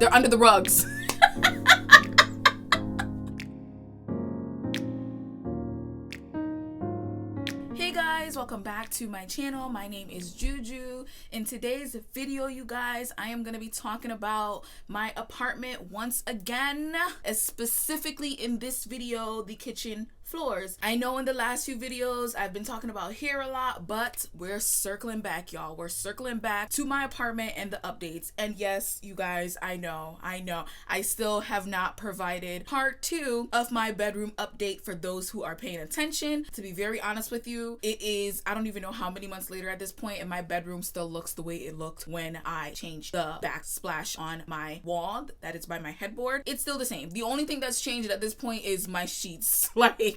They're under the rugs. Hey guys, welcome back to my channel. My name is Juju. In today's video, you guys, I am going to be talking about my apartment once again, specifically in this video, the kitchen floors. I know in the last few videos I've been talking about here a lot, but we're circling back, y'all. We're circling back to my apartment and the updates. And yes, you guys, I know I still have not provided part 2 of my bedroom update for those who are paying attention. To be very honest with you, it is, I don't even know how many months later at this point, and my bedroom still looks the way it looked when I changed the backsplash on my wall that is by my headboard. It's still the same. The only thing that's changed at this point is my sheets.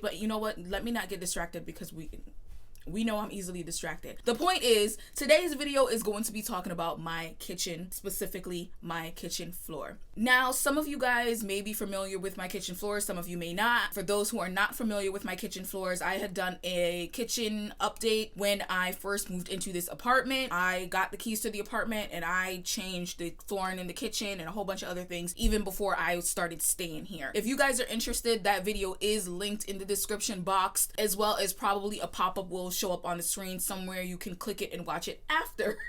But you know what? Let me not get distracted because we know I'm easily distracted. The point is, today's video is going to be talking about my kitchen, specifically my kitchen floor. Now, some of you guys may be familiar with my kitchen floors, some of you may not. For those who are not familiar with my kitchen floors, I had done a kitchen update when I first moved into this apartment. I got the keys to the apartment and I changed the flooring in the kitchen and a whole bunch of other things even before I started staying here. If you guys are interested, that video is linked in the description box, as well as probably a pop-up will show up on the screen somewhere. You can click it and watch it after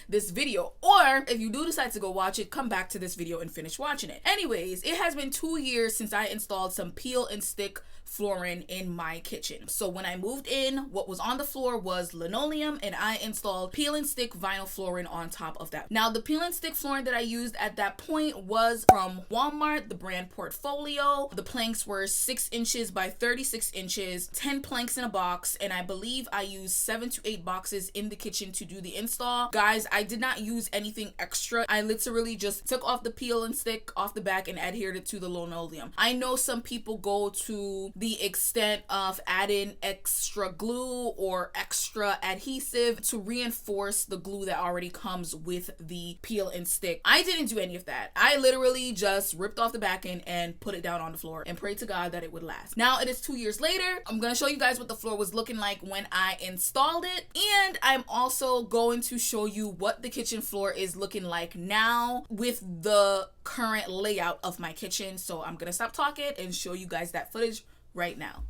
this video, or if you do decide to go watch it, come back to this video and finish watching it. Anyways, it has been 2 years since I installed some peel and stick flooring in my kitchen. So when I moved in, what was on the floor was linoleum, and I installed peel and stick vinyl flooring on top of that. Now, the peel and stick flooring that I used at that point was from Walmart, the brand Portfolio. The planks were 6 inches by 36 inches, 10 planks in a box, and I believe I used 7 to 8 boxes in the kitchen to do the install. Guys, I did not use anything extra. I literally just took off the peel and stick off the back and adhered it to the linoleum. I know some people go to the extent of adding extra glue or extra adhesive to reinforce the glue that already comes with the peel and stick. I didn't do any of that. I literally just ripped off the back end and put it down on the floor and prayed to God that it would last. Now it is 2 years later. I'm gonna show you guys what the floor was looking like when I installed it, and I'm also going to show you what the kitchen floor is looking like now with the current layout of my kitchen. So I'm gonna stop talking and show you guys that footage right now.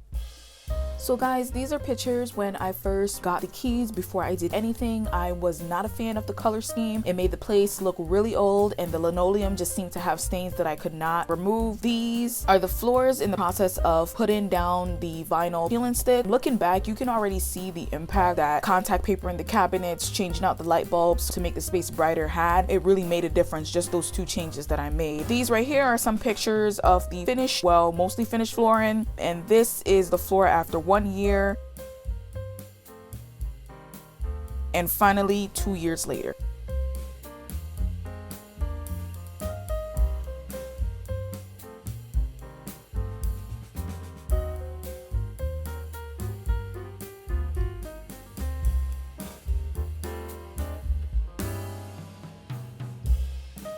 So guys, these are pictures when I first got the keys. Before I did anything, I was not a fan of the color scheme. It made the place look really old, and the linoleum just seemed to have stains that I could not remove. These are the floors in the process of putting down the vinyl peel and stick. Looking back, you can already see the impact that contact paper in the cabinets, changing out the light bulbs to make the space brighter had. It really made a difference, just those 2 changes that I made. These right here are some pictures of the finished, well, mostly finished flooring, and this is the floor after 1 year, and finally 2 years later.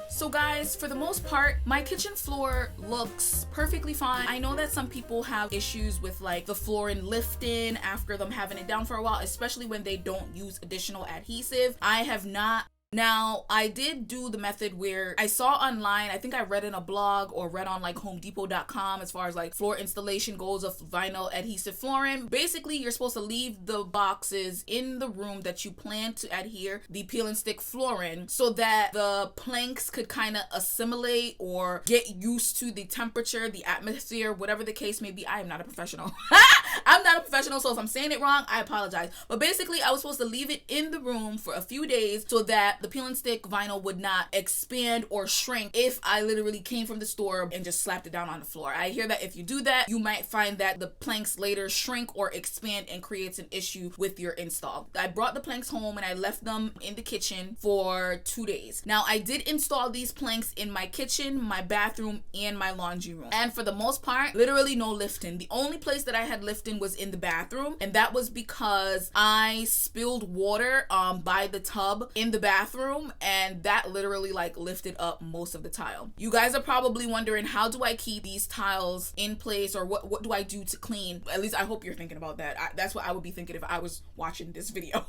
So guys, for the most part, my kitchen floor looks perfectly fine. I know that some people have issues with like the flooring lifting after them having it down for a while, especially when they don't use additional adhesive. I have not. Now, I did do the method where I saw online, I think I read in a blog or read on like homedepot.com as far as like floor installation goes of vinyl adhesive flooring. Basically, you're supposed to leave the boxes in the room that you plan to adhere the peel and stick flooring so that the planks could kind of assimilate or get used to the temperature, the atmosphere, whatever the case may be. I am not a professional. I'm not a professional, so if I'm saying it wrong, I apologize. But basically, I was supposed to leave it in the room for a few days so that the peel and stick vinyl would not expand or shrink if I literally came from the store and just slapped it down on the floor. I hear that if you do that, you might find that the planks later shrink or expand and creates an issue with your install. I brought the planks home and I left them in the kitchen for 2 days. Now, I did install these planks in my kitchen, my bathroom, and my laundry room. And for the most part, literally no lifting. The only place that I had lifting was in the bathroom, and that was because I spilled water by the tub in the bathroom, and that literally like lifted up most of the tile. You guys are probably wondering, how do I keep these tiles in place, or what do I do to clean? At least I hope you're thinking about that. That's what I would be thinking if I was watching this video.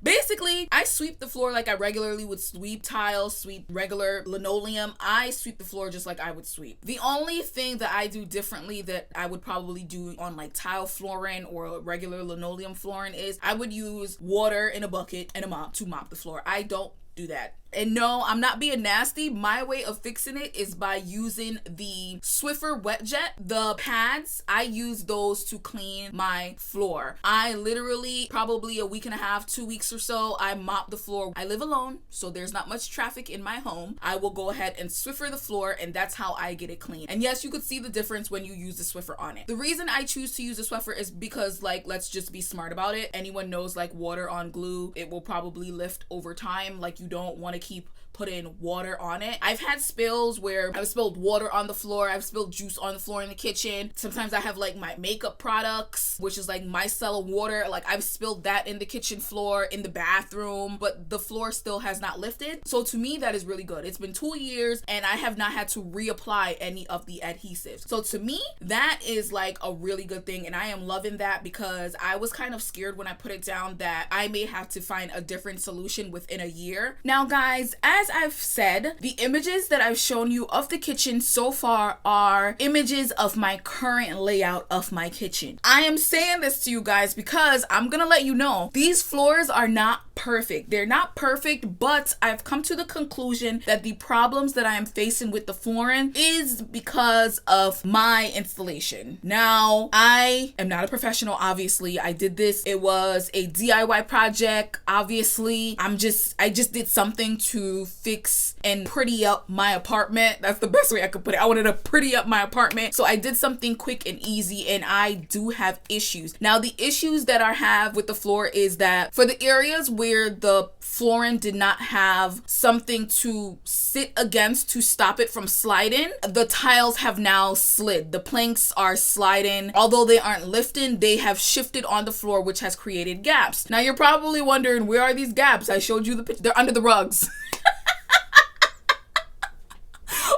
Basically, I sweep the floor like I regularly would sweep tiles, sweep regular linoleum. I sweep the floor just like I would sweep. The only thing that I do differently that I would probably do on like tile flooring or regular linoleum flooring is I would use water in a bucket and a mop to mop the floor. I don't do that. And no, I'm not being nasty. My way of fixing it is by using the Swiffer Wet Jet. The pads, I use those to clean my floor. I literally, probably a week and a half, 2 weeks or so, I mop the floor. I live alone, so there's not much traffic in my home. I will go ahead and Swiffer the floor, and that's how I get it clean. And yes, you could see the difference when you use the Swiffer on it. The reason I choose to use the Swiffer is because, like, let's just be smart about it. Anyone knows, like, water on glue, it will probably lift over time. Like, you don't want to keep putting water on it. I've had spills where I've spilled water on the floor. I've spilled juice on the floor in the kitchen. Sometimes I have like my makeup products, which is like micellar water. Like I've spilled that in the kitchen floor, in the bathroom, but the floor still has not lifted. So to me, that is really good. It's been 2 years and I have not had to reapply any of the adhesives. So to me, that is like a really good thing. And I am loving that because I was kind of scared when I put it down that I may have to find a different solution within a year. Now guys, as I've said, the images that I've shown you of the kitchen so far are images of my current layout of my kitchen. I am saying this to you guys because I'm gonna let you know these floors are not perfect. They're not perfect, but I've come to the conclusion that the problems that I am facing with the flooring is because of my installation. Now, I am not a professional, obviously. I did this. It was a DIY project. Obviously, I just did something to fix and pretty up my apartment. That's the best way I could put it. I wanted to pretty up my apartment. So I did something quick and easy, and I do have issues. Now, the issues that I have with the floor is that for the areas where the flooring did not have something to sit against to stop it from sliding, the tiles have now slid. The planks are sliding. Although they aren't lifting, they have shifted on the floor, which has created gaps. Now, you're probably wondering, where are these gaps? I showed you the picture. They're under the rugs.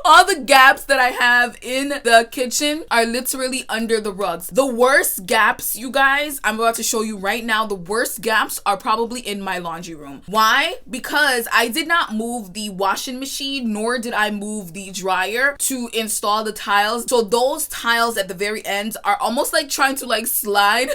All the gaps that I have in the kitchen are literally under the rugs. The worst gaps, you guys, I'm about to show you right now, the worst gaps are probably in my laundry room. Why? Because I did not move the washing machine, nor did I move the dryer to install the tiles. So those tiles at the very end are almost like trying to like slide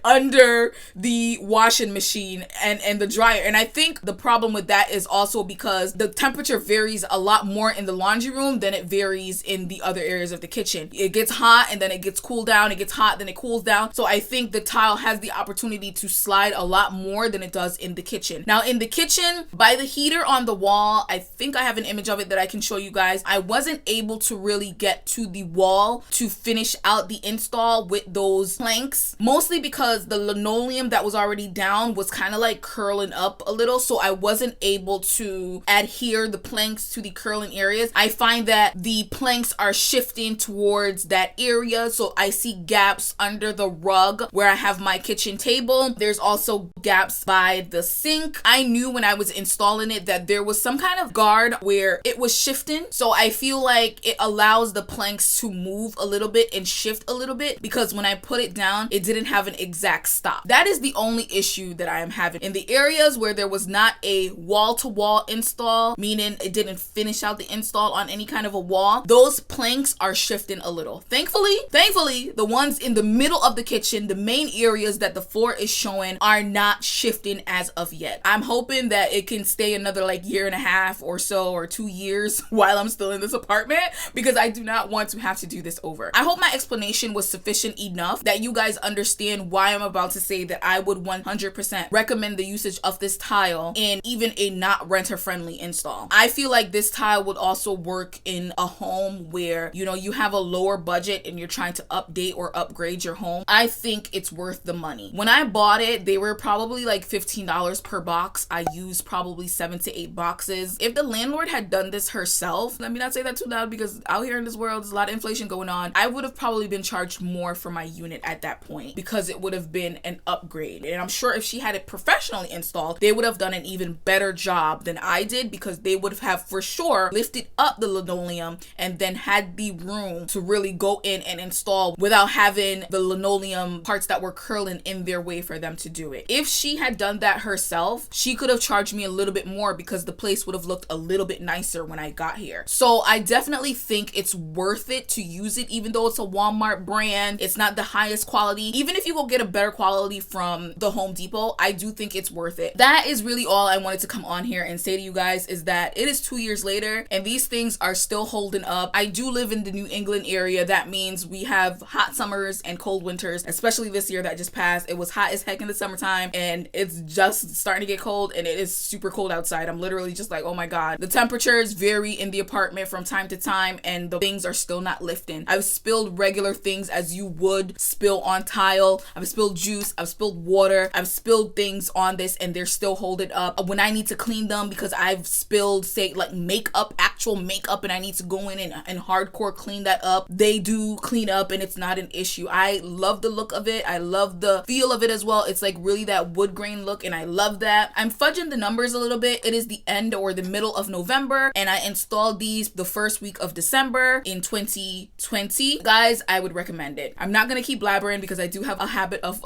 under the washing machine and the dryer. And I think the problem with that is also because the temperature varies a lot more in the laundry room than it varies in the other areas of the kitchen. It gets hot and then it gets cooled down. It gets hot, then it cools down. So I think the tile has the opportunity to slide a lot more than it does in the kitchen. Now in the kitchen, by the heater on the wall, I think I have an image of it that I can show you guys. I wasn't able to really get to the wall to finish out the install with those planks, mostly because the linoleum that was already down was kind of like curling up a little. So I wasn't able to adhere the planks to the curling areas. I find that the planks are shifting towards that area. So I see gaps under the rug where I have my kitchen table. There's also gaps by the sink. I knew when I was installing it that there was some kind of guard where it was shifting. So I feel like it allows the planks to move a little bit and shift a little bit because when I put it down, it didn't have an exact stop. That is the only issue that I am having. In the areas where there was not a wall-to-wall install, meaning it didn't finish out the install on any kind of a wall, those planks are shifting a little. Thankfully, the ones in the middle of the kitchen, the main areas that the floor is showing, are not shifting as of yet. I'm hoping that it can stay another like year and a half or so, or 2 years while I'm still in this apartment, because I do not want to have to do this over. I hope my explanation was sufficient enough that you guys understand why I'm about to say that I would 100% recommend the usage of this tile in even a not renter friendly install. I feel like this tile would also work in a home where, you know, you have a lower budget and you're trying to update or upgrade your home. I think it's worth the money. When I bought it, they were probably like $15 per box. I used probably 7 to 8 boxes. If the landlord had done this herself, let me not say that too loud because out here in this world, there's a lot of inflation going on. I would have probably been charged more for my unit at that point because it would have been an upgrade. And I'm sure if she had it professionally installed, they would have done an even better job than I did because they would have for sure lifted up the linoleum and then had the room to really go in and install without having the linoleum parts that were curling in their way for them to do it. If she had done that herself, she could have charged me a little bit more because the place would have looked a little bit nicer when I got here. So I definitely think it's worth it to use it, even though it's a Walmart brand. It's not the highest quality. Even if you go get a better quality from the Home Depot, I do think it's worth it. That is really all I wanted to come on here and say to you guys, is that it is 2 years later and these things are still holding up. I do live in the New England area. That means we have hot summers and cold winters, especially this year that just passed. It was hot as heck in the summertime and it's just starting to get cold, and it is super cold outside. I'm literally just like, oh my god. The temperatures vary in the apartment from time to time and the things are still not lifting. I've spilled regular things as you would spill on tile. I've spilled juice, I've spilled water, I've spilled things on this and they're still holding up. When I need to clean them because I've spilled, say, like makeup, actual makeup, and I need to go in and hardcore clean that up, they do clean up and it's not an issue. I love the look of it. I love the feel of it as well. It's like really that wood grain look and I love that. I'm fudging the numbers a little bit. It is the end or the middle of November and I installed these the first week of December in 2020. Guys, I would recommend it. I'm not gonna keep blabbering because I do have a habit of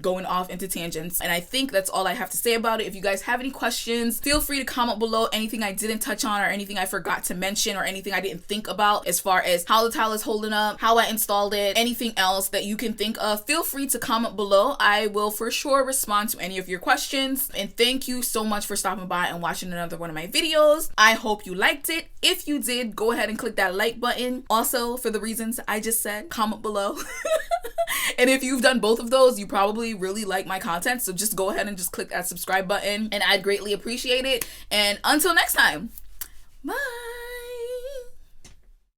going off into tangents, and I think that's all I have to say about it. If you guys have any questions, feel free to comment below. Anything I didn't touch on or anything I forgot to mention or anything I didn't think about as far as how the tile is holding up, how I installed it, anything else that you can think of, feel free to comment below. I will for sure respond to any of your questions, and thank you so much for stopping by and watching another one of my videos. I hope you liked it. If you did, go ahead and click that like button. Also, for the reasons I just said, comment below. And if you've done both of those, you probably really like my content, so just go ahead and just click that subscribe button and I'd greatly appreciate it. And until next time, bye.